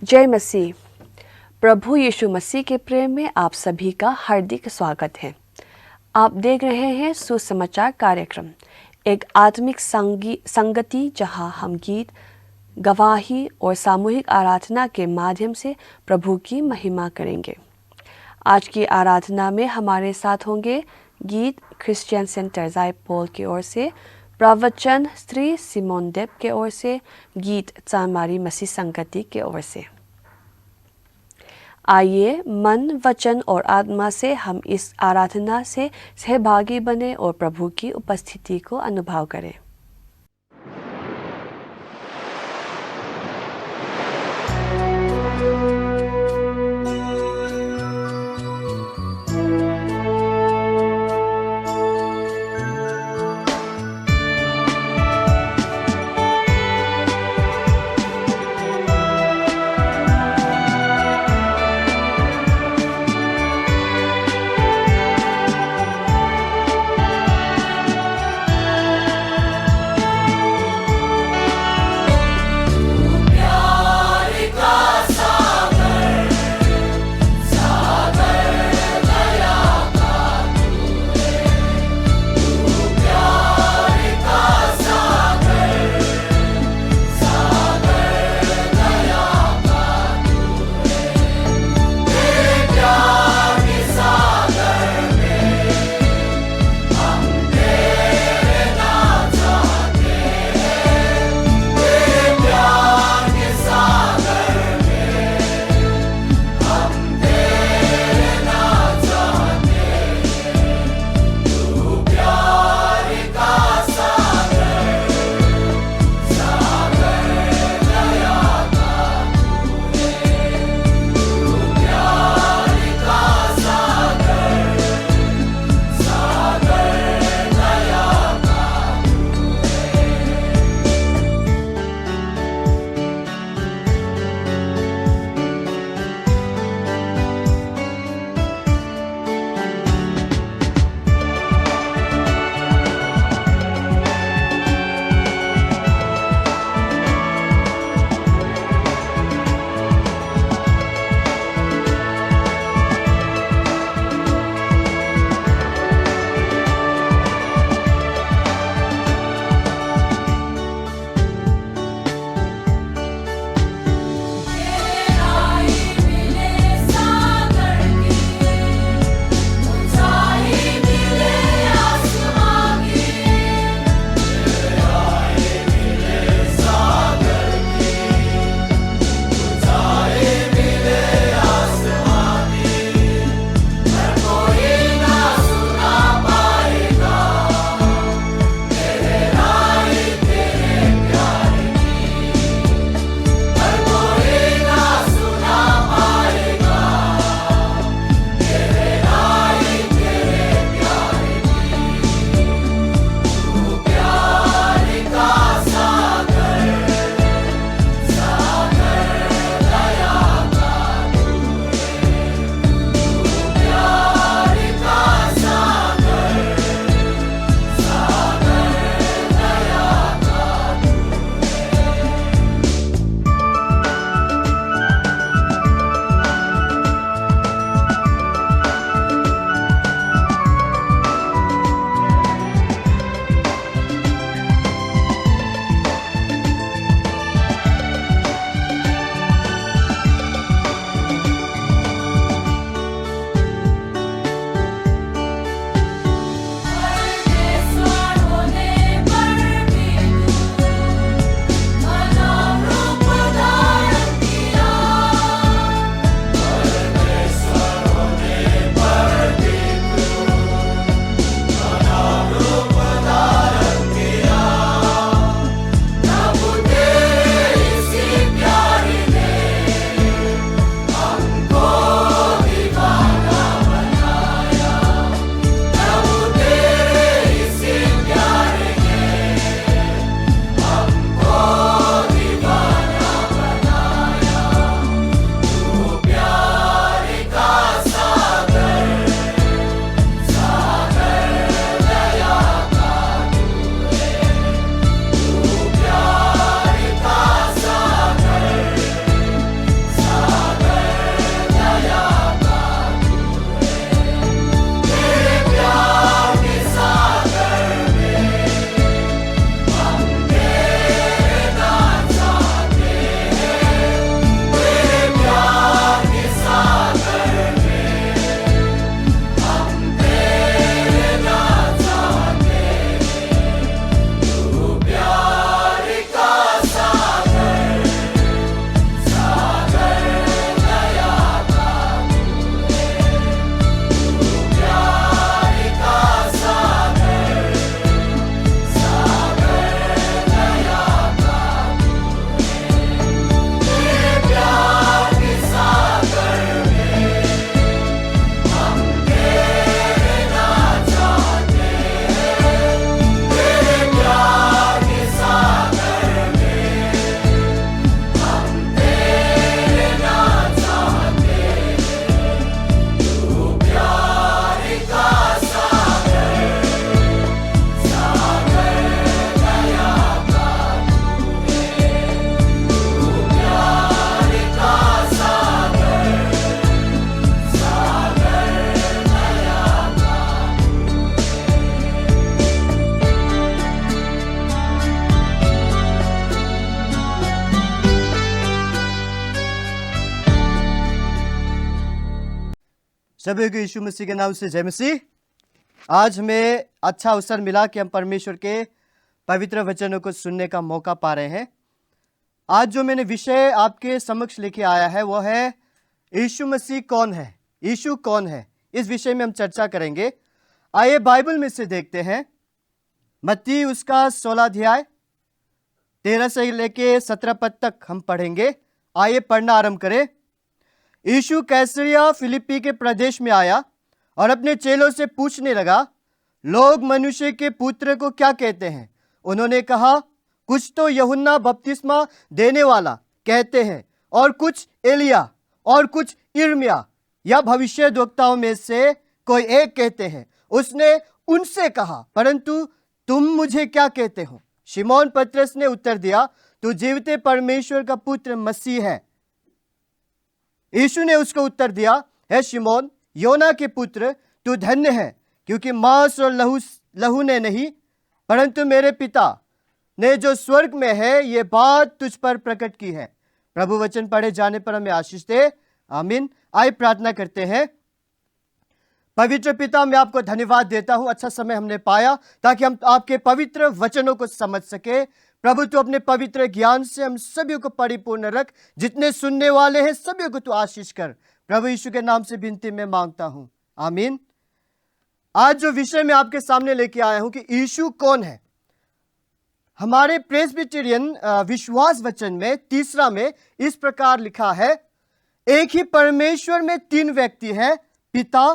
जय मसीह। प्रभु यीशु मसीह के प्रेम में आप सभी का हार्दिक स्वागत है। आप देख रहे हैं सुसमाचार कार्यक्रम, एक आत्मिक संगति जहां हम गीत, गवाही और सामूहिक आराधना के माध्यम से प्रभु की महिमा करेंगे। आज की आराधना में हमारे साथ होंगे गीत क्रिश्चियन सेंटर जायपोल की ओर से, प्रवचन स्त्री सिमोन देब के ओर से, गीत चामारी मसीह संगति के ओर से। आइए मन, वचन और आत्मा से हम इस आराधना से सहभागी बने और प्रभु की उपस्थिति को अनुभव करें। सभी को यीशु मसीह के नाम से जय मसीह। आज हमें अच्छा अवसर मिला कि हम परमेश्वर के पवित्र वचनों को सुनने का मौका पा रहे हैं। आज जो मैंने विषय आपके समक्ष लेके आया है वो है यीशु मसीह कौन है, यीशु कौन है। इस विषय में हम चर्चा करेंगे। आइए बाइबल में से देखते हैं। मत्ती उसका 16 अध्याय 13 से लेके 17 पद तक हम पढ़ेंगे। आइए पढ़ना आरंभ करें। यीशु कैसरिया फिलिप्पी के प्रदेश में आया और अपने चेलों से पूछने लगा, लोग मनुष्य के पुत्र को क्या कहते हैं? उन्होंने कहा, कुछ तो यूहन्ना बपतिस्मा देने वाला कहते हैं, और कुछ एलिया, और कुछ यिर्मयाह या भविष्यद्वक्ताओं में से कोई एक कहते हैं। उसने उनसे कहा, परंतु तुम मुझे क्या कहते हो? शिमोन पतरस ने उत्तर दिया, तू जीवते परमेश्वर का पुत्र मसीह है। यीशु ने उसको उत्तर दिया, हे शिमोन, योना के पुत्र, तू धन्य है, क्योंकि मांस और लहू ने नहीं, परंतु मेरे पिता ने जो स्वर्ग में है ये बात तुझ पर प्रकट की है। प्रभु वचन पढ़े जाने पर हमें आशीष दे, आमीन। आइए प्रार्थना करते हैं। पवित्र पिता, मैं आपको धन्यवाद देता हूं, अच्छा समय हमने पाया ताकि हम आपके पवित्र वचनों को समझ सके। प्रभु तू अपने पवित्र ज्ञान से हम सभी को परिपूर्ण रख। जितने सुनने वाले हैं सभी को तू आशीष कर। प्रभु यीशु के नाम से विनती में मांगता हूं, आमीन। आज जो विषय मैं आपके सामने लेके आया हूं कि यीशु कौन है, हमारे प्रेस्बिटेरियन विश्वास वचन में 3 में इस प्रकार लिखा है, एक ही परमेश्वर में 3 व्यक्ति है, पिता,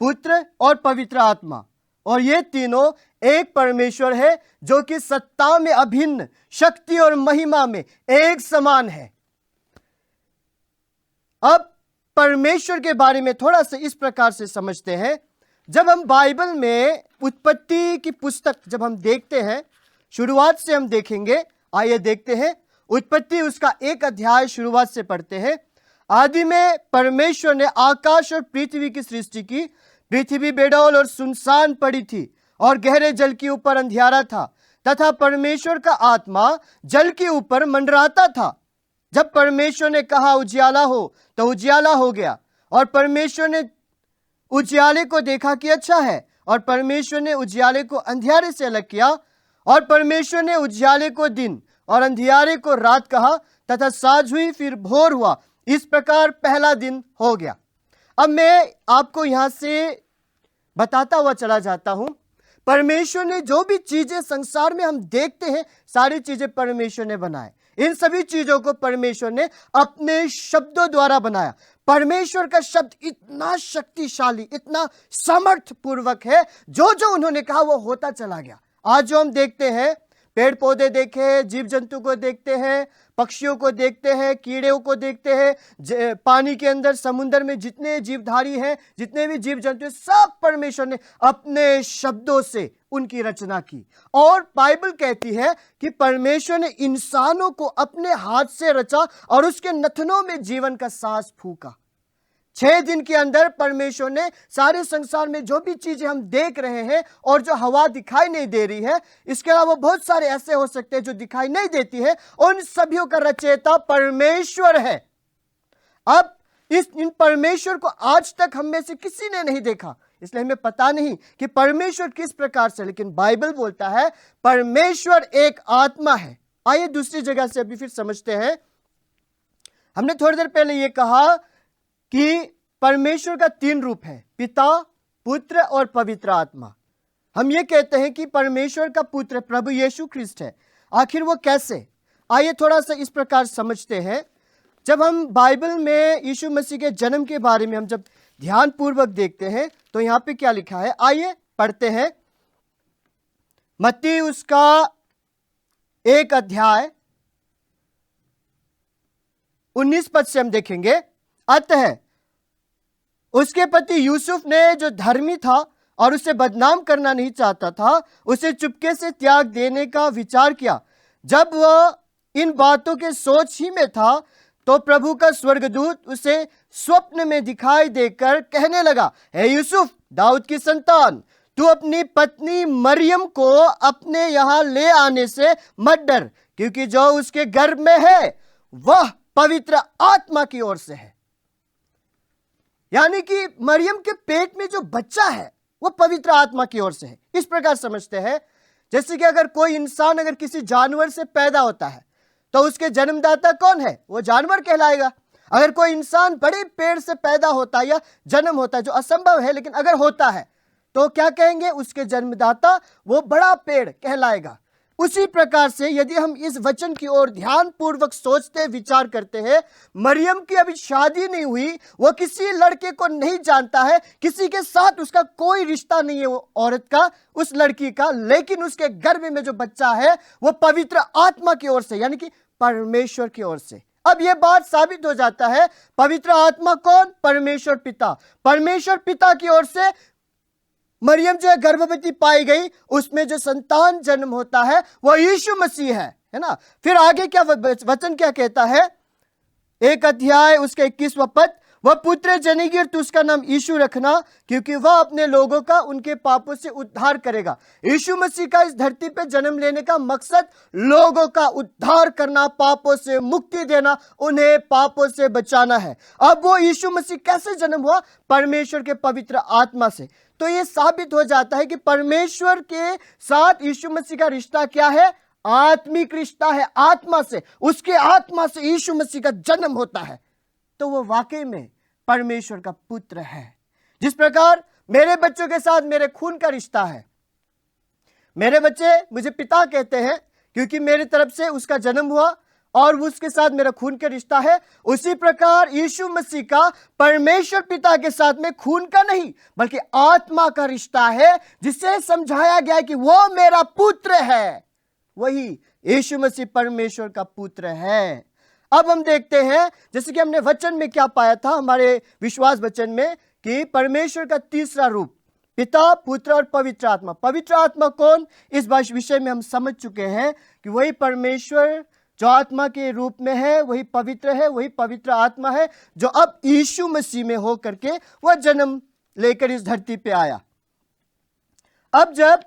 पुत्र और पवित्र आत्मा, और ये तीनों एक परमेश्वर है जो कि सत्ता में अभिन्न, शक्ति और महिमा में एक समान है। अब परमेश्वर के बारे में थोड़ा सा इस प्रकार से समझते हैं। जब हम बाइबल में उत्पत्ति की पुस्तक जब हम देखते हैं, शुरुआत से हम देखेंगे। आइए देखते हैं। उत्पत्ति उसका 1 अध्याय शुरुआत से पढ़ते हैं। आदि में परमेश्वर ने आकाश और पृथ्वी की सृष्टि की। पृथ्वी बेडौल और सुनसान पड़ी थी और गहरे जल के ऊपर अंधियारा था, तथा परमेश्वर का आत्मा जल के ऊपर मंडराता था। जब परमेश्वर ने कहा उजियाला हो, तो उजियाला हो गया। और परमेश्वर ने उजियाले को देखा कि अच्छा है, और परमेश्वर ने उजियाले को अंधियारे से अलग किया। और परमेश्वर ने उजियाले को दिन और अंधियारे को रात कहा, तथा साँझ हुई, फिर भोर हुआ। इस प्रकार पहला दिन हो गया। अब मैं आपको यहां से बताता हुआ चला जाता हूं, परमेश्वर ने जो भी चीजें संसार में हम देखते हैं, सारी चीजें परमेश्वर ने बनाए। इन सभी चीजों को परमेश्वर ने अपने शब्दों द्वारा बनाया। परमेश्वर का शब्द इतना शक्तिशाली, इतना सामर्थ्यपूर्वक है, जो जो उन्होंने कहा वो होता चला गया। आज जो हम देखते हैं, पेड़ पौधे देखे, जीव जंतु को देखते हैं, पक्षियों को देखते हैं, कीड़ों को देखते हैं, पानी के अंदर समुद्र में जितने जीवधारी हैं, जितने भी जीव जंतु, सब परमेश्वर ने अपने शब्दों से उनकी रचना की। और बाइबल कहती है कि परमेश्वर ने इंसानों को अपने हाथ से रचा और उसके नथनों में जीवन का सांस फूका। 6 दिन के अंदर परमेश्वर ने सारे संसार में जो भी चीजें हम देख रहे हैं और जो हवा दिखाई नहीं दे रही है, इसके अलावा बहुत सारे ऐसे हो सकते हैं जो दिखाई नहीं देती है, उन सभी का रचयिता परमेश्वर है। अब इन परमेश्वर को आज तक हम में से किसी ने नहीं देखा, इसलिए हमें पता नहीं कि परमेश्वर किस प्रकार से, लेकिन बाइबल बोलता है परमेश्वर एक आत्मा है। आइए दूसरी जगह से अभी फिर समझते हैं। हमने थोड़ी देर पहले यह कहा कि परमेश्वर का 3 रूप है, पिता, पुत्र और पवित्र आत्मा। हम ये कहते हैं कि परमेश्वर का पुत्र प्रभु यीशु ख्रिस्ट है। आखिर वो कैसे? आइए थोड़ा सा इस प्रकार समझते हैं। जब हम बाइबल में यीशु मसीह के जन्म के बारे में हम जब ध्यान पूर्वक देखते हैं, तो यहां पे क्या लिखा है, आइए पढ़ते हैं। मत्ती उसका 1 अध्याय 19 पद से हम देखेंगे। अतः उसके पति यूसुफ ने, जो धर्मी था और उसे बदनाम करना नहीं चाहता था, उसे चुपके से त्याग देने का विचार किया। जब वह इन बातों के सोच ही में था, तो प्रभु का स्वर्गदूत उसे स्वप्न में दिखाई देकर कहने लगा, हे यूसुफ, दाऊद की संतान, तू अपनी पत्नी मरियम को अपने यहां ले आने से मत डर, क्योंकि जो उसके गर्भ में है वह पवित्र आत्मा की ओर से है। यानी कि मरियम के पेट में जो बच्चा है वो पवित्र आत्मा की ओर से है। इस प्रकार समझते हैं जैसे कि अगर कोई इंसान अगर किसी जानवर से पैदा होता है तो उसके जन्मदाता कौन है? वो जानवर कहलाएगा। अगर कोई इंसान बड़े पेड़ से पैदा होता है या जन्म होता है, जो असंभव है लेकिन अगर होता है, तो क्या कहेंगे? उसके जन्मदाता वो बड़ा पेड़ कहलाएगा। उसी प्रकार से यदि हम इस वचन की ओर ध्यान पूर्वक सोचते विचार करते हैं, मरियम की अभी शादी नहीं हुई, वो किसी लड़के को नहीं जानता है, किसी के साथ उसका कोई रिश्ता नहीं है वो औरत का, उस लड़की का, लेकिन उसके गर्भ में जो बच्चा है वो पवित्र आत्मा की ओर से, यानी कि परमेश्वर की ओर से। अब यह बात साबित हो जाता है, पवित्र आत्मा कौन? परमेश्वर पिता। परमेश्वर पिता की ओर से मरियम जो है गर्भवती पाई गई, उसमें जो संतान जन्म होता है वह यीशु मसीह है ना। फिर आगे क्या वचन क्या कहता है? 1 अध्याय उसका 21वां पद, वह पुत्र जनेगी और तू उसका नाम यीशु रखना, क्योंकि वह अपने लोगों का उनके पापों से उद्धार करेगा। यीशु मसीह का इस धरती पे जन्म लेने का मकसद लोगों का उद्धार करना, पापों से मुक्ति देना, उन्हें पापों से बचाना है। अब वो यीशु मसीह कैसे जन्म हुआ? परमेश्वर के पवित्र आत्मा से। तो ये साबित हो जाता है कि परमेश्वर के साथ यीशु मसीह का रिश्ता क्या है? आत्मिक रिश्ता है, आत्मा से। उसके आत्मा से यीशु मसीह का जन्म होता है, तो वो वाकई में परमेश्वर का पुत्र है। जिस प्रकार मेरे बच्चों के साथ मेरे खून का रिश्ता है, मेरे बच्चे मुझे पिता कहते हैं क्योंकि मेरी तरफ से उसका जन्म हुआ और उसके साथ मेरा खून का रिश्ता है, उसी प्रकार यीशु मसीह का परमेश्वर पिता के साथ में खून का नहीं बल्कि आत्मा का रिश्ता है, जिससे समझाया गया है कि वो मेरा पुत्र है। वही यीशु मसीह परमेश्वर का पुत्र है। अब हम देखते हैं जैसे कि हमने वचन में क्या पाया था, हमारे विश्वास वचन में, कि परमेश्वर का तीसरा रूप पिता, पुत्र और पवित्र आत्मा। पवित्र आत्मा कौन? इस विषय में हम समझ चुके हैं कि वही परमेश्वर जो आत्मा के रूप में है, वही पवित्र है, वही पवित्र आत्मा है जो अब यीशु मसीह में हो करके वह जन्म लेकर इस धरती पे आया। अब जब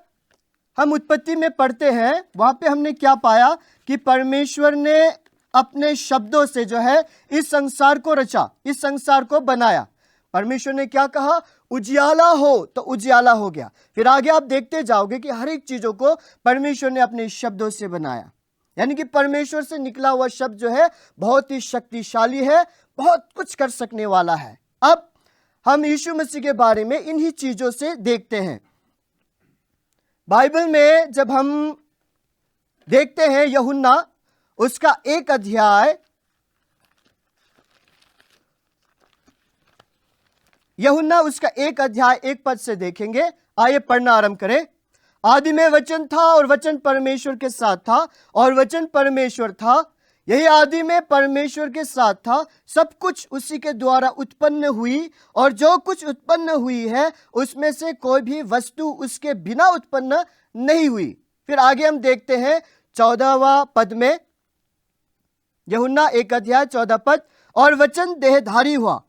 हम उत्पत्ति में पढ़ते हैं, वहां पे हमने क्या पाया कि परमेश्वर ने अपने शब्दों से जो है इस संसार को रचा, इस संसार को बनाया। परमेश्वर ने क्या कहा? उजियाला हो, तो उजियाला हो गया। फिर आगे आप देखते जाओगे कि हर एक चीजों को परमेश्वर ने अपने शब्दों से बनाया। यानी कि परमेश्वर से निकला हुआ शब्द जो है बहुत ही शक्तिशाली है, बहुत कुछ कर सकने वाला है। अब हम यीशु मसीह के बारे में इन्हीं चीजों से देखते हैं। बाइबल में जब हम देखते हैं यूहन्ना उसका 1 अध्याय, यूहन्ना उसका 1 अध्याय 1 पद से देखेंगे। आइए पढ़ना आरंभ करें। आदि में वचन था और वचन परमेश्वर के साथ था और वचन परमेश्वर था। यही आदि में परमेश्वर के साथ था। सब कुछ उसी के द्वारा उत्पन्न हुई और जो कुछ उत्पन्न हुई है उसमें से कोई भी वस्तु उसके बिना उत्पन्न नहीं हुई। फिर आगे हम देखते हैं 14वां पद में, यूहन्ना 1 अध्याय 14 पद, और वचन देहधारी हुआ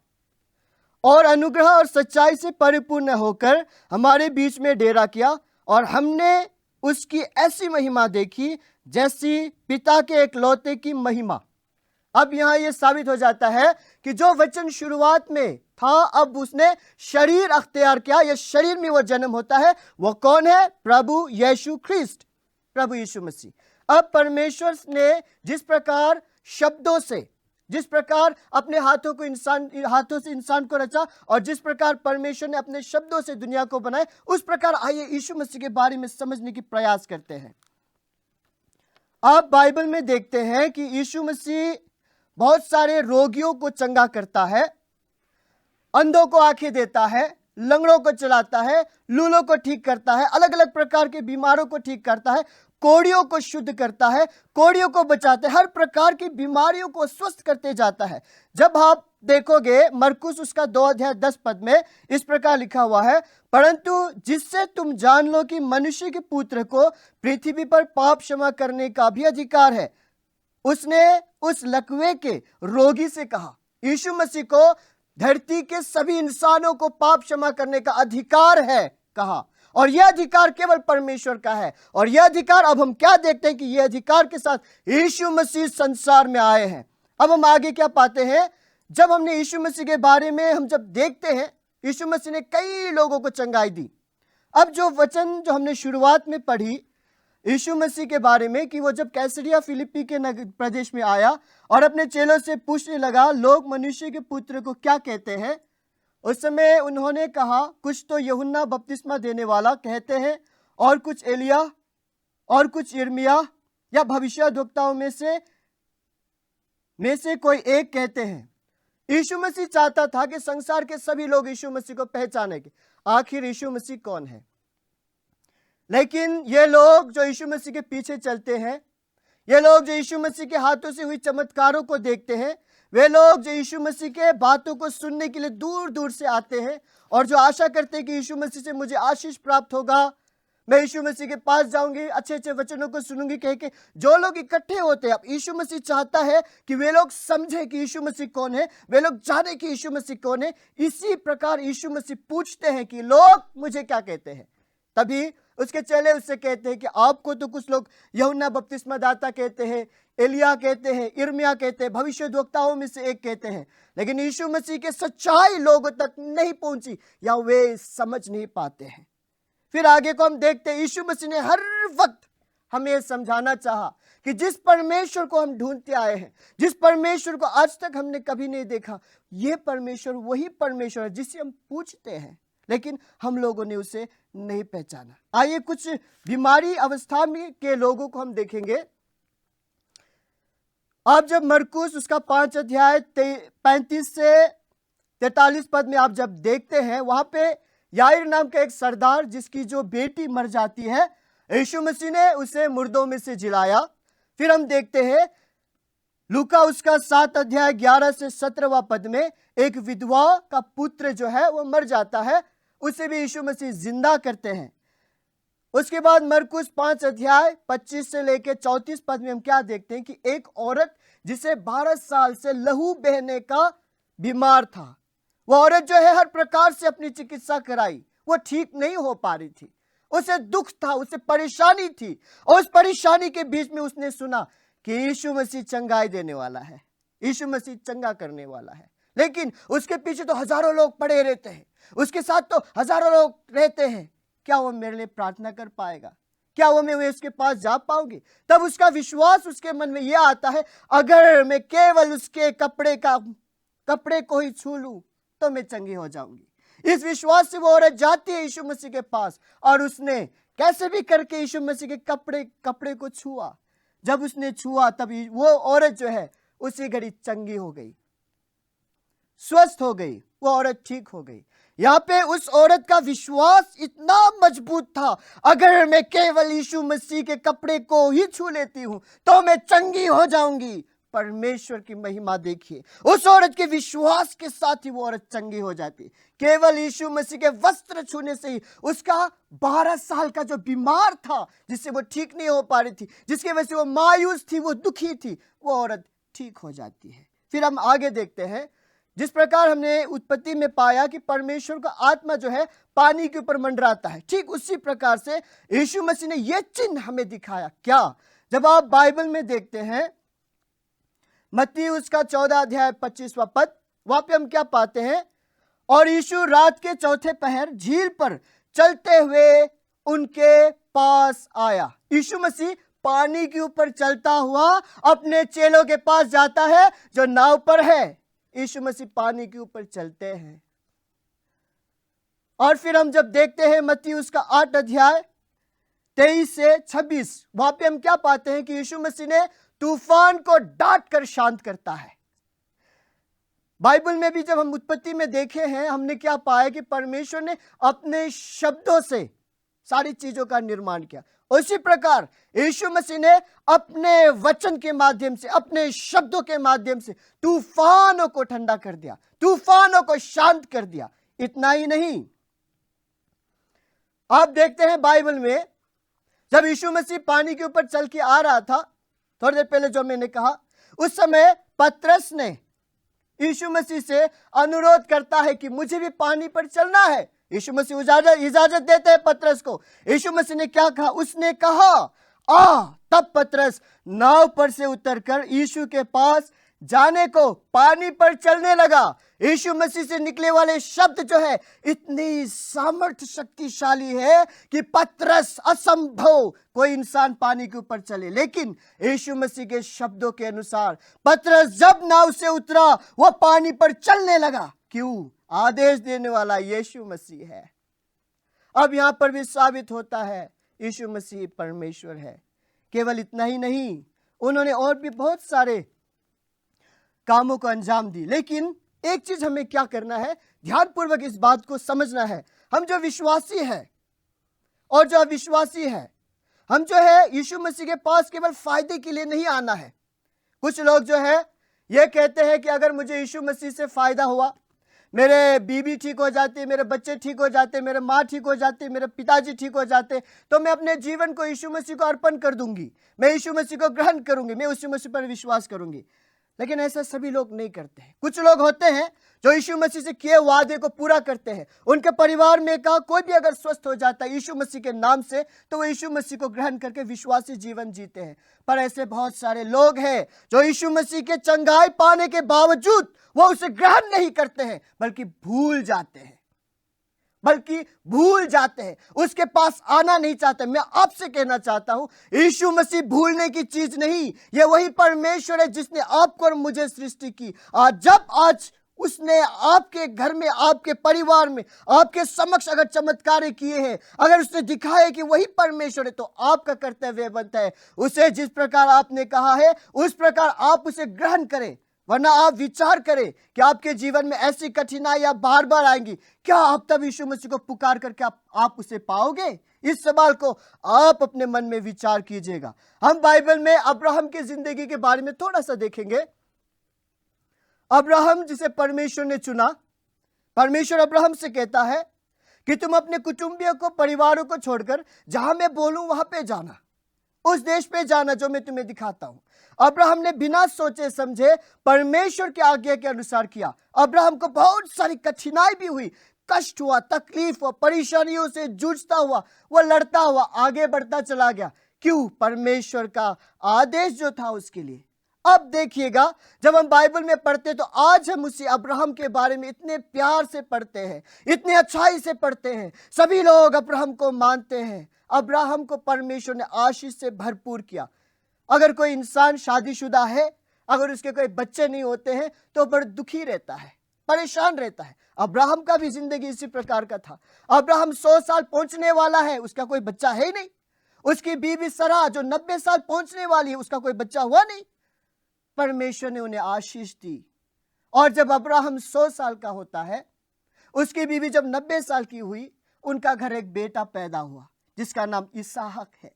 और अनुग्रह और सच्चाई से परिपूर्ण होकर हमारे बीच में डेरा किया और हमने उसकी ऐसी महिमा देखी जैसी पिता के एकलौते की महिमा। अब यहां यह साबित हो जाता है कि जो वचन शुरुआत में था, अब उसने शरीर अख्तियार किया, यह शरीर में वो जन्म होता है। वो कौन है? प्रभु यीशु ख्रिस्ट, प्रभु यीशु मसीह। अब परमेश्वर ने जिस प्रकार शब्दों से, जिस प्रकार अपने हाथों से इंसान को रचा और जिस प्रकार परमेश्वर ने अपने शब्दों से दुनिया को बनाया, उस प्रकार आइए यीशु मसीह के बारे में समझने की प्रयास करते हैं। आप बाइबल में देखते हैं कि यीशु मसीह बहुत सारे रोगियों को चंगा करता है, अंधों को आंखें देता है, लंगड़ों को चलाता है, लूलों को ठीक करता है, अलग अलग प्रकार के बीमारों को ठीक करता है, कोड़ियों को शुद्ध करता है, कोड़ियों को बचाता है, हर प्रकार की बीमारियों को स्वस्थ करते जाता है। जब आप देखोगे मरकुस उसका 2 अध्याय 10 पद में इस प्रकार लिखा हुआ है, परंतु जिससे तुम जान लो कि मनुष्य के पुत्र को पृथ्वी पर पाप क्षमा करने का भी अधिकार है, उसने उस लकवे के रोगी से कहा। यीशु मसीह को धरती के सभी इंसानों को पाप क्षमा करने का अधिकार है कहा, और यह अधिकार केवल परमेश्वर का है। और यह अधिकार, अब हम क्या देखते हैं कि यह अधिकार के साथ यीशु मसीह संसार में आए हैं। अब हम आगे क्या पाते हैं? जब हमने यीशु मसीह के बारे में हम जब देखते हैं, यीशु मसीह ने कई लोगों को चंगाई दी। अब जो वचन जो हमने शुरुआत में पढ़ी यीशु मसीह के बारे में कि वो जब कैसरिया फिलिप्पी के प्रदेश में आया और अपने चेलों से पूछने लगा, लोग मनुष्य के पुत्र को क्या कहते हैं? उस समय उन्होंने कहा, कुछ तो यूहन्ना बपतिस्मा देने वाला कहते हैं, और कुछ एलिया, और कुछ यिर्मयाह या भविष्यद्वक्ताओं में से कोई एक कहते हैं। यीशु मसीह चाहता था कि संसार के सभी लोग यीशु मसीह को पहचाने कि आखिर यीशु मसीह कौन है। लेकिन ये लोग जो यीशु मसीह के पीछे चलते हैं, ये लोग जो यीशु मसीह के हाथों से हुई चमत्कारों को देखते हैं, वे लोग जो यीशु मसीह के बातों को सुनने के लिए दूर दूर से आते हैं और जो आशा करते हैं कि यीशु मसीह से मुझे आशीष प्राप्त होगा, मैं यीशु मसीह के पास जाऊंगी, अच्छे अच्छे वचनों को सुनूंगी कह के जो लोग इकट्ठे होते हैं। अब यीशु मसीह चाहता है कि वे लोग समझे कि यीशु मसीह कौन है, वे लोग जाने कि यीशु मसीह कौन है। इसी प्रकार यीशु मसीह पूछते हैं कि लोग मुझे क्या कहते हैं। तभी उसके चेले उससे कहते हैं कि आपको तो कुछ लोग यूहन्ना बपतिस्मा दाता कहते हैं, एलिया कहते हैं, यिर्मयाह कहते हैं, भविष्यद्वक्ताओं में से एक कहते हैं, लेकिन यीशु मसीह के सच्चाई लोगों तक नहीं पहुंची या वे समझ नहीं पाते हैं। फिर आगे को हम देखते हैं, यीशु मसीह ने हर वक्त हमें समझाना चाहा कि जिस परमेश्वर को हम ढूंढते आए हैं, जिस परमेश्वर को आज तक हमने कभी नहीं देखा, ये परमेश्वर वही परमेश्वर है जिसे हम पूछते हैं, लेकिन हम लोगों ने उसे नहीं पहचाना। आइए कुछ बीमारी अवस्था में के लोगों को हम देखेंगे। आप जब मरकुस उसका 5 अध्याय 35 से 43 पद में आप जब देखते हैं, वहां पे याईर नाम का एक सरदार जिसकी जो बेटी मर जाती है, यीशु मसीह ने उसे मुर्दों में से जिलाया। फिर हम देखते हैं लूका उसका 7 अध्याय 11 से 17वां पद में एक विधवा का पुत्र जो है वो मर जाता है, उसे भी यीशु मसीह जिंदा करते हैं। उसके बाद मरकुस 5 अध्याय 25 से लेकर 34 पद में हम क्या देखते हैं कि एक औरत जिसे 12 साल से लहू बहने का बीमार था, वो औरत जो है हर प्रकार से अपनी चिकित्सा कराई, वो ठीक नहीं हो पा रही थी, उसे दुख था, उसे परेशानी थी, और उस परेशानी के बीच में उसने सुना कि यीशु मसीह चंगाई देने वाला है, यीशु मसीह चंगा करने वाला है। लेकिन उसके पीछे तो हजारों लोग पड़े रहते हैं, उसके साथ तो हजारों लोग रहते हैं, क्या वो मेरे लिए प्रार्थना कर पाएगा? क्या वो मैं उसके पास जा पाऊंगी? तब उसका विश्वास उसके मन में यह आता है, अगर मैं केवल उसके कपड़े को ही छू लूं तो मैं चंगी हो जाऊंगी। इस विश्वास से वो औरत जाती है यीशु मसीह के पास और उसने कैसे भी करके यीशु मसीह के कपड़े को छुआ। जब उसने छुआ तब वो औरत जो है उसी घड़ी चंगी हो गई, स्वस्थ हो गई, वो औरत ठीक हो गई। यहाँ पे उस औरत का विश्वास इतना मजबूत था, अगर मैं केवल यीशु मसीह के कपड़े को ही छू लेती हूं तो मैं चंगी हो जाऊंगी। परमेश्वर की महिमा देखिए, उस औरत के विश्वास के साथ ही वो औरत चंगी हो जाती। केवल यीशु मसीह के वस्त्र छूने से ही उसका 12 साल का जो बीमार था, जिससे वो ठीक नहीं हो पा रही थी, जिसकी वजह से वो मायूस थी, वो दुखी थी, वो औरत ठीक हो जाती है। फिर हम आगे देखते हैं, जिस प्रकार हमने उत्पत्ति में पाया कि परमेश्वर का आत्मा जो है पानी के ऊपर मंडराता है, ठीक उसी प्रकार से यीशु मसीह ने यह चिन्ह हमें दिखाया। क्या? जब आप बाइबल में देखते हैं मत्ती उसका 14 अध्याय 25वां पद, वहां पे हम क्या पाते हैं? और यीशु रात के चौथे पहर झील पर चलते हुए उनके पास आया। यीशु मसीह पानी के ऊपर चलता हुआ अपने चेलों के पास जाता है जो नाव पर है। यीशु मसीह पानी के ऊपर चलते हैं। और फिर हम जब देखते हैं मत्ती उसका 8 अध्याय 23 से 26, वहां पे हम क्या पाते हैं कि यीशु मसीह ने तूफान को डांट कर शांत करता है। बाइबल में भी जब हम उत्पत्ति में देखे हैं, हमने क्या पाया कि परमेश्वर ने अपने शब्दों से सारी चीजों का निर्माण किया। उसी प्रकार यीशु मसीह ने अपने वचन के माध्यम से, अपने शब्दों के माध्यम से तूफानों को ठंडा कर दिया, तूफानों को शांत कर दिया। इतना ही नहीं, आप देखते हैं बाइबल में जब यीशु मसीह पानी के ऊपर चल के आ रहा था, थोड़ी देर पहले जो मैंने कहा, उस समय पतरस ने यीशु मसीह से अनुरोध करता है कि मुझे भी पानी पर चलना है। यीशु मसीह इजाजत देते हैं पतरस को। यीशु मसीह ने क्या कहा? उसने कहा आ। तब पतरस नाव पर से उतरकर यीशु के पास जाने को पानी पर चलने लगा। यीशु मसीह से निकले वाले शब्द जो है इतनी सामर्थ्य शक्तिशाली है कि पतरस असंभव कोई इंसान पानी के ऊपर चले, लेकिन यीशु मसीह के शब्दों के अनुसार पतरस जब नाव से उतरा वह पानी पर चलने लगा। क्यों? आदेश देने वाला यीशु मसीह है। अब यहां पर भी साबित होता है यीशु मसीह परमेश्वर है। केवल इतना ही नहीं, उन्होंने और भी बहुत सारे कामों को अंजाम दी। लेकिन एक चीज हमें क्या करना है, ध्यानपूर्वक इस बात को समझना है। हम जो विश्वासी है और जो अविश्वासी है, हम जो है यीशु मसीह के पास केवल फायदे के लिए नहीं आना है। कुछ लोग जो है ये कहते हैं कि अगर मुझे यीशु मसीह से फायदा हुआ, मेरे बीवी ठीक हो जाती, मेरे बच्चे ठीक हो जाते, मेरे माँ ठीक हो जाती, मेरे पिताजी ठीक हो जाते, तो मैं अपने जीवन को यीशु मसीह को अर्पण कर दूंगी, मैं यीशु मसीह को ग्रहण करूंगी, मैं यीशु मसीह पर विश्वास करूंगी। लेकिन ऐसा सभी लोग नहीं करते हैं। कुछ लोग होते हैं जो यीशु मसीह से किए वादे को पूरा करते हैं। उनके परिवार में का कोई भी अगर स्वस्थ हो जाता है यीशु मसीह के नाम से, तो वो यीशु मसीह को ग्रहण करके विश्वासी जीवन जीते हैं। पर ऐसे बहुत सारे लोग हैं जो यीशु मसीह के चंगाई पाने के बावजूद वो उसे ग्रहण नहीं करते हैं, बल्कि भूल जाते हैं, उसके पास आना नहीं चाहते। मैं आपसे कहना चाहता हूं, यीशु मसीह भूलने की चीज नहीं, ये वही परमेश्वर है जिसने आपको और मुझे सृष्टि की। आज उसने आपके घर में, आपके परिवार में, आपके समक्ष अगर चमत्कार किए हैं, अगर उसने दिखाया कि वही परमेश्वर है, तो आपका कर्तव्य बनता है उसे जिस प्रकार आपने कहा है उस प्रकार आप उसे ग्रहण करें। वरना आप विचार करें कि आपके जीवन में ऐसी कठिनाइयां बार बार आएंगी, क्या आप तब यीशु मसीह को पुकार करके आप उसे पाओगे? इस सवाल को आप अपने मन में विचार कीजिएगा। हम बाइबल में अब्राहम की जिंदगी के बारे में थोड़ा सा देखेंगे। अब्राहम जिसे परमेश्वर ने चुना, परमेश्वर अब्राहम से कहता है कि तुम अपने कुटुंबियों को, परिवारों को छोड़कर जहां मैं बोलूं वहां पे जाना, उस देश पे जाना जो मैं तुम्हें दिखाता हूं। अब्राहम ने बिना सोचे समझे परमेश्वर की आज्ञा के अनुसार किया। अब्राहम को बहुत सारी कठिनाई भी हुई, कष्ट हुआ, तकलीफ हुआ, परेशानियों से जूझता हुआ, वह लड़ता हुआ आगे बढ़ता चला गया। क्यों? परमेश्वर का आदेश जो था उसके लिए। अब देखिएगा, जब हम बाइबल में पढ़ते तो आज हम उसी अब्राहम के बारे में इतने प्यार से पढ़ते हैं, इतनी अच्छाई से पढ़ते हैं। सभी लोग अब्राहम को मानते हैं। अब्राहम को परमेश्वर ने आशीष से भरपूर किया। अगर कोई इंसान शादीशुदा है, अगर उसके कोई बच्चे नहीं होते हैं, तो बड़ा दुखी रहता है, परेशान रहता है। अब्राहम का भी जिंदगी इसी प्रकार का था। अब्राहम 100 साल पहुंचने वाला है, उसका कोई बच्चा है ही नहीं। उसकी बीवी सरा जो 90 साल पहुंचने वाली है, उसका कोई बच्चा हुआ नहीं। परमेश्वर ने उन्हें आशीष दी। और जब अब्राहम 100 साल का होता है, उसकी बीवी जब 90 साल की हुई, उनका घर एक बेटा पैदा हुआ जिसका नाम इसहाक है।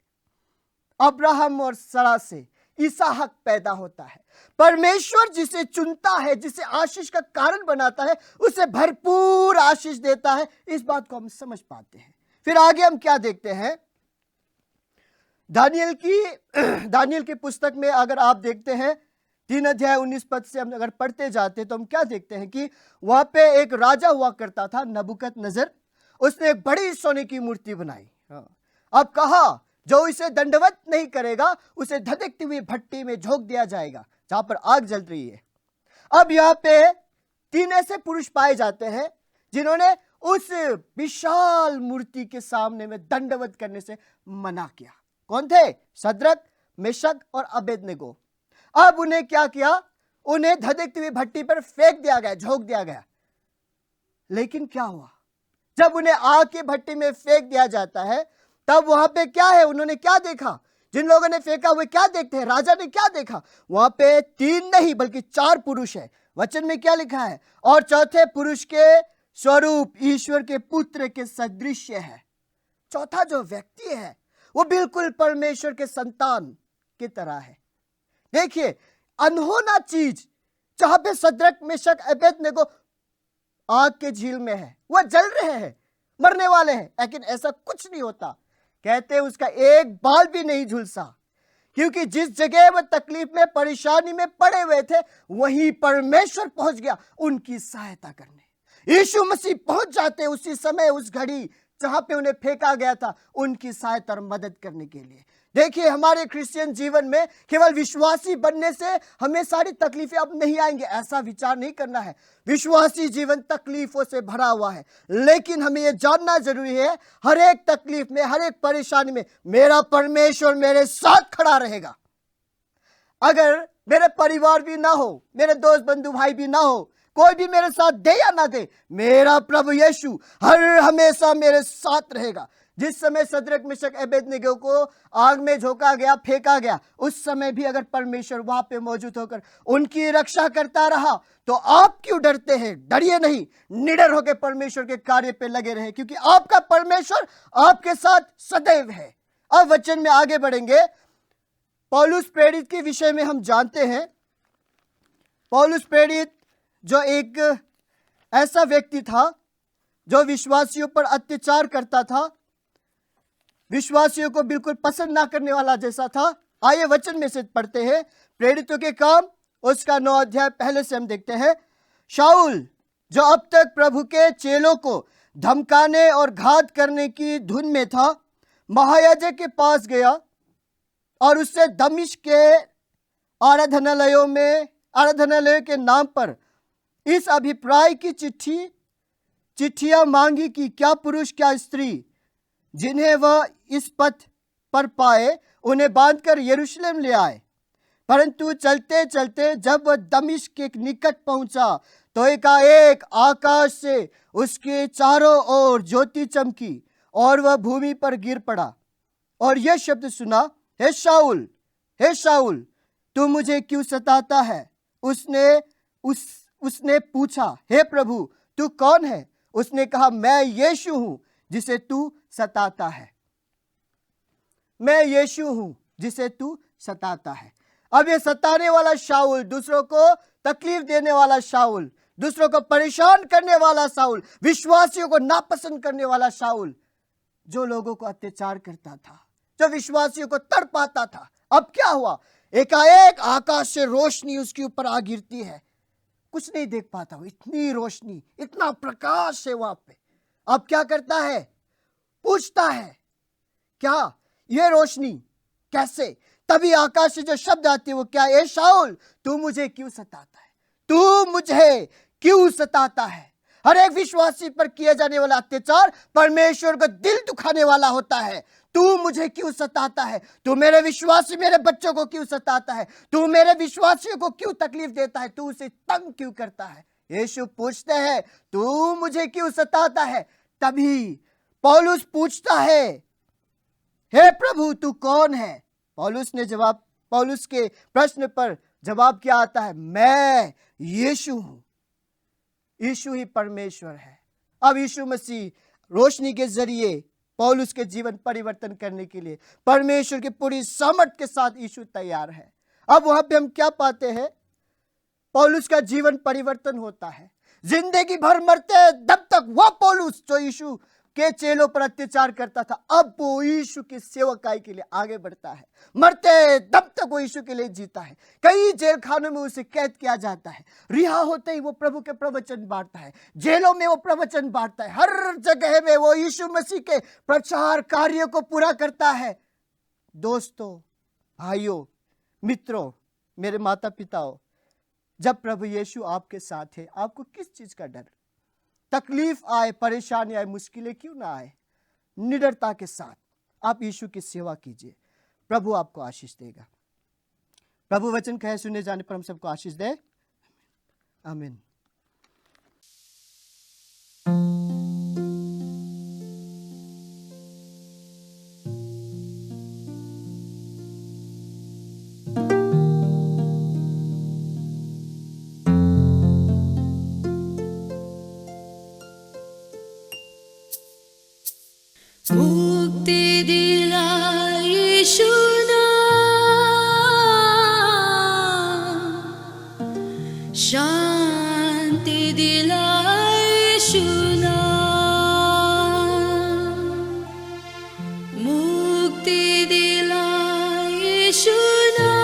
अब्राहम और सरा से इसहाक पैदा होता है। परमेश्वर जिसे चुनता है, जिसे आशीष का कारण बनाता है, उसे भरपूर आशीष देता है। इस बात को हम समझ पाते हैं। फिर आगे हम क्या देखते हैं, दानियल की पुस्तक में अगर आप देखते हैं 3 अध्याय 19 पद से हम अगर पढ़ते जाते हैं, तो हम क्या देखते हैं कि वहां पे एक राजा हुआ करता था, नबूकदनेस्सर। उसने एक बड़ी सोने की मूर्ति बनाई। अब कहा, जो इसे दंडवत नहीं करेगा उसे धधकती हुई भट्टी में झोंक दिया जाएगा जहां पर आग जल रही है। अब यहाँ पे 3 ऐसे पुरुष पाए जाते हैं जिन्होंने उस विशाल मूर्ति के सामने में दंडवत करने से मना किया। कौन थे? सद्रक, मेशक और अबेदनगो। अब उन्हें क्या किया? उन्हें धधकती हुई भट्टी पर फेंक दिया गया, झोंक दिया गया। लेकिन क्या हुआ? जब उन्हें आग की भट्टी में फेंक दिया जाता है, तब वहां पे क्या है? उन्होंने क्या देखा? जिन लोगों ने फेंका हुए क्या देखते हैं? राजा ने क्या देखा? वहां पे 3 नहीं बल्कि 4 पुरुष है। वचन में क्या लिखा है? और चौथे पुरुष के स्वरूप ईश्वर के पुत्र के सदृश्य है। चौथा जो व्यक्ति है वो बिल्कुल परमेश्वर के संतान की तरह है। देखिए, अनहोना चीज जहां पे सद्रक, मेशक, अबेदनगो आग के झील में है, वह जल रहे हैं, मरने वाले हैं, लेकिन ऐसा कुछ नहीं होता। कहते उसका एक बाल भी नहीं झुलसा, क्योंकि जिस जगह वह तकलीफ में, परेशानी में पड़े हुए थे, वहीं परमेश्वर पहुंच गया उनकी सहायता करने। यीशु मसीह पहुंच जाते उसी समय, उस घड़ी जहां पे उन्हें फेंका गया था, उनकी सहायता और मदद करने के लिए। देखिए, हमारे क्रिश्चियन जीवन में केवल विश्वासी बनने से हमें सारी तकलीफें अब नहीं आएंगे, ऐसा विचार नहीं करना है। विश्वासी जीवन तकलीफों से भरा हुआ है, लेकिन हमें यह जानना जरूरी है, हर एक तकलीफ में, हर एक परेशानी में मेरा परमेश्वर मेरे साथ खड़ा रहेगा। अगर मेरे परिवार भी ना हो, मेरे दोस्त बंधु भाई भी ना हो, कोई भी मेरे साथ दे या ना दे, मेरा प्रभु यीशु हर हमेशा मेरे साथ रहेगा। जिस समय सद्रक मिशक अबेदनगो को आग में झोंका गया, फेंका गया, उस समय भी अगर परमेश्वर वहां पे मौजूद होकर उनकी रक्षा करता रहा, तो आप क्यों डरते हैं? डरिए नहीं, निडर होकर परमेश्वर के कार्य पे लगे रहे, क्योंकि आपका परमेश्वर आपके साथ सदैव है। अब वचन में आगे बढ़ेंगे। पौलुस प्रेरित के विषय में हम जानते हैं, पौलुस प्रेरित जो एक ऐसा व्यक्ति था जो विश्वासियों पर अत्याचार करता था, विश्वासियों को बिल्कुल पसंद ना करने वाला जैसा था। आइए वचन में से पढ़ते हैं, प्रेरितों के काम उसका 9 अध्याय पहले से हम देखते हैं। शाऊल जो अब तक प्रभु के चेलों को धमकाने और घात करने की धुन में था, महायाजक के पास गया और उससे दमिश्क के आराधनालयों के नाम पर इस अभिप्राय की चिट्ठियां मांगी कि क्या पुरुष क्या स्त्री जिन्हें वह इस पथ पर पाए उन्हें बांधकर यरूशलेम ले आए। परंतु चलते चलते जब वह दमिश्क के निकट पहुंचा, तो एकाएक आकाश से उसके चारों ओर ज्योति चमकी और वह भूमि पर गिर पड़ा और यह शब्द सुना, हे शाऊल, हे शाऊल, तू मुझे क्यों सताता है? उसने पूछा, हे प्रभु, तू कौन है? उसने कहा, मैं यीशु हूं जिसे तू सताता है। मैं यीशु हूं जिसे तू सताता है। अब ये सताने वाला शाऊल, दूसरों को तकलीफ देने वाला शाऊल, दूसरों को परेशान करने वाला शाऊल, विश्वासियों को नापसंद करने वाला शाऊल, जो लोगों को अत्याचार करता था, जो विश्वासियों को तड़पाता था, अब क्या हुआ? एकाएक आकाश से रोशनी उसके ऊपर आ गिरती है। कुछ नहीं देख पाता वो, इतनी रोशनी, इतना प्रकाश है वहां पे। अब क्या करता है? पूछता है, क्या ये रोशनी कैसे? तभी आकाश से जो शब्द आते हैं वो क्या? ए शाऊल, तू मुझे क्यों सताता है? तू मुझे क्यों सताता है? हर एक विश्वासी पर किया जाने वाला अत्याचार परमेश्वर को दिल दुखाने वाला होता है। तू मुझे क्यों सताता है? तू मेरे विश्वासी, मेरे बच्चों को क्यों सताता है? तू मेरे विश्वासियों को क्यों तकलीफ देता है? तू उसे तंग क्यों करता है? यीशु पूछते हैं, तू मुझे क्यों सताता है? तभी पौलुस पूछता है, हे प्रभु, तू कौन है? पौलुस के प्रश्न पर जवाब क्या आता है? मैं यीशु हूं। यीशु ही परमेश्वर है। अब यीशु मसीह रोशनी के जरिए पौलुस के जीवन परिवर्तन करने के लिए परमेश्वर की पूरी सामर्थ के साथ यीशु तैयार है। अब वहां पे हम क्या पाते हैं? पौलुस का जीवन परिवर्तन होता है। जिंदगी भर मरते दब तक वह पौलुस जो यीशु के चेलों पर अत्याचार करता था, अब वो यीशु की सेवकाई के लिए आगे बढ़ता है। मरते दब तक वो यीशु के लिए जीता है। कई जेल खानों में उसे कैद किया जाता है। रिहा होते ही वो प्रभु के प्रवचन बांटता है, जेलों में वो प्रवचन बांटता है, हर जगह में वो यीशु मसीह के प्रचार कार्यों को पूरा करता है। दोस्तों, भाइयों, मित्रों, मेरे माता पिताओं, जब प्रभु यीशु आपके साथ है, आपको किस चीज का डर? तकलीफ आए, परेशानी आए, मुश्किलें क्यों ना आए, निडरता के साथ आप यीशु की सेवा कीजिए। प्रभु आपको आशीष देगा। प्रभु वचन कहे सुने जाने पर हम सबको आशीष दे। आमीन। मुक्ति दिलाए यीशु नाम, शांति दिलाए यीशु नाम, मुक्ति दिलाए यीशु नाम,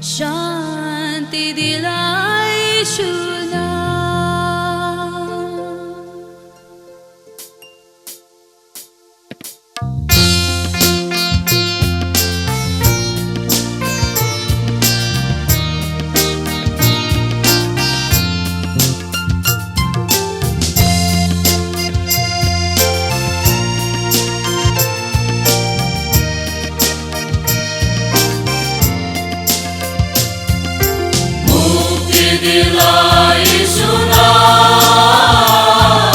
शांति दिलाए यीशु नाम। दिला यीशु नाम,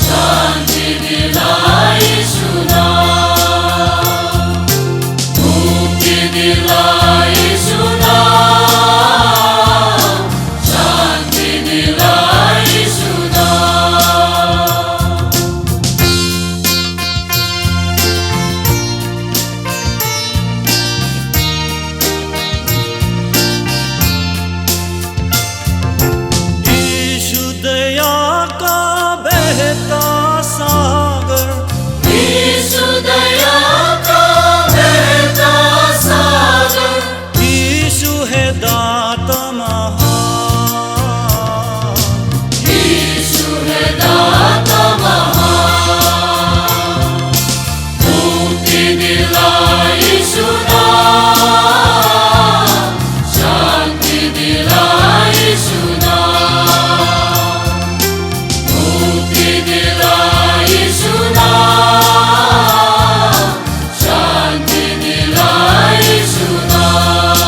शांति दिला यीशु नाम, मुक्ति दिला यीशु नाम, शांति दिला यीशु नाम। यीशु दया का बहता सागर, यीशु दया का बहता सागर, यीशु है दाता महान, यीशु है दाता महान, मुक्ति दिला यीशु नाम, शांति दिला यीशु नाम, मुक्ति दिला यीशु नाम, शांति दिला यीशु नाम।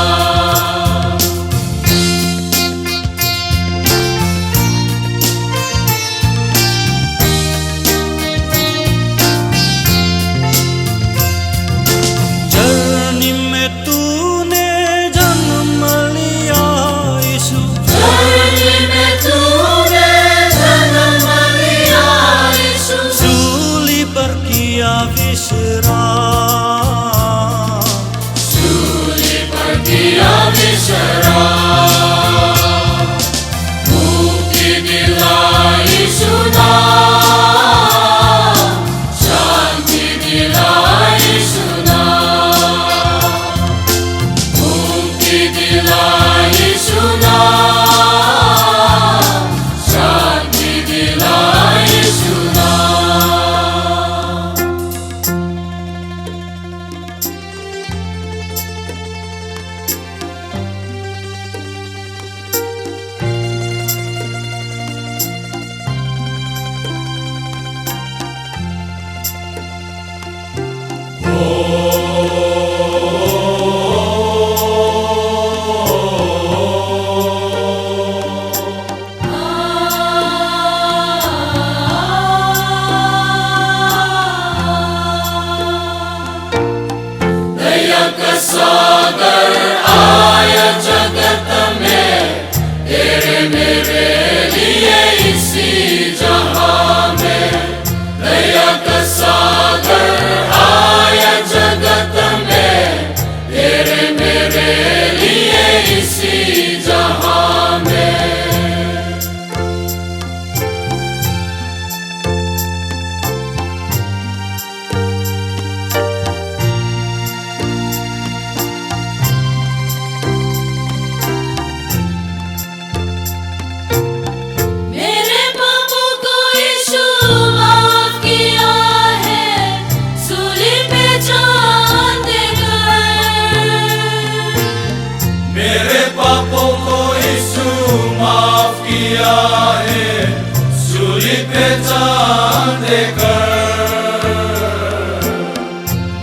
चरनी में तूने जन्म लिया यीशु, धरती में तूने जन्म लिया यीशु, सूली पर किया विश्राम, सूली पर किया विश्राम, मुक्ति दिला यीशु नाम, शांति दिला यीशु नाम, मुक्ति दिला यीशु नाम, शांति दिला यीशु नाम। दया का सागर आया जगत में, तेरे मेरे लिए इसी जहां में। दया का सागर आया जगत में, तेरे मेरे लिए इसी जहां में। मेरे पापों को यीशु माफ किया है, सूली पे जान देकर। मेरे पापों को यीशु माफ किया है, सूली पे जान देकर।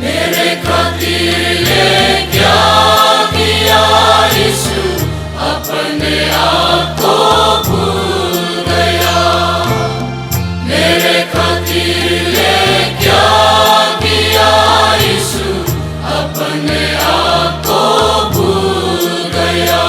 मेरे खातिर ये क्या किया यीशु, अपने आप को भूल गया। मेरे खातिर ये क्या किया यीशु, अपने आप को भूल गया।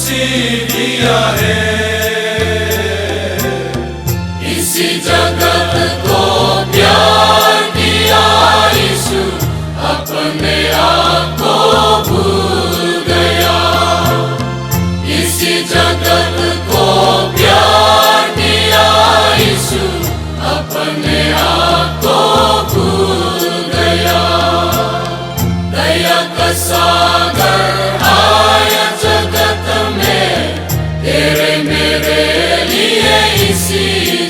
मसीह दिया है। इसी जगत को प्यार किया यीशु, अपने आप को भूल गया। इसी जगत को प्यार किया यीशु, अपने आप को भूल गया। दया का सागर आया जगत में, तेरे मेरे लिए इसी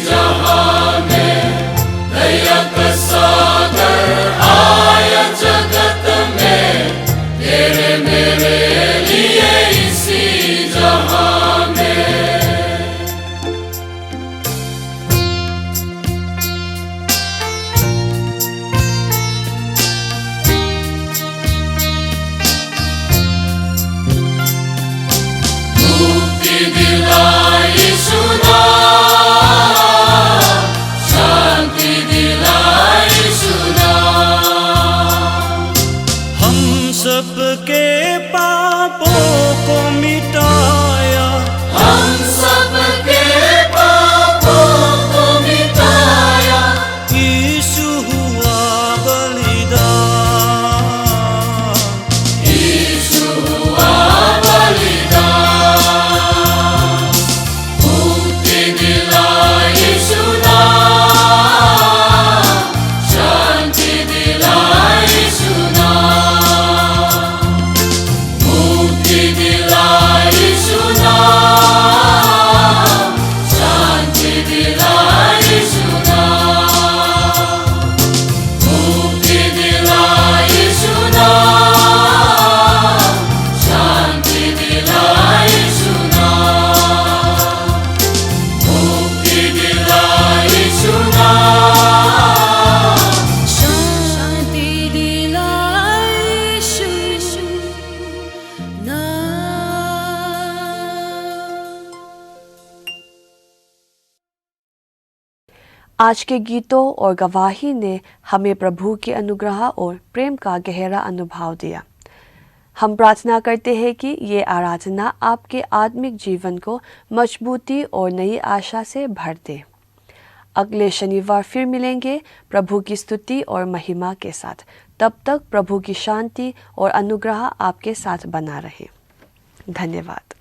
जहां में। दया का सागर आया जगत में, तेरे मेरे लिए इसी जहां में। मुक्ति दिलाई सुना, शांति दिलाई सुना। हम सबके पापों को मिटाया, हम सबके पापों को मिटाया। यीशु हुआ बलिदान। यीशु हुआ बलिदान। मुक्ति दिलाई सुना, शांति दिलाई सुना। मुक्ति दिलाई सुना, शांति दिलाई सुना। मुक्ति दिलाई सुना, शांति दिलाई सुना। मुक्ति दिलाई सुना, शांति दिलाई सुना। आज के गीतों और गवाही ने हमें प्रभु के अनुग्रह और प्रेम का गहरा अनुभव दिया। हम प्रार्थना करते हैं कि ये आराधना आपके आत्मिक जीवन को मजबूती और नई आशा से भर दे। अगले शनिवार फिर मिलेंगे प्रभु की स्तुति और महिमा के साथ। तब तक प्रभु की शांति और अनुग्रह आपके साथ बना रहे। धन्यवाद।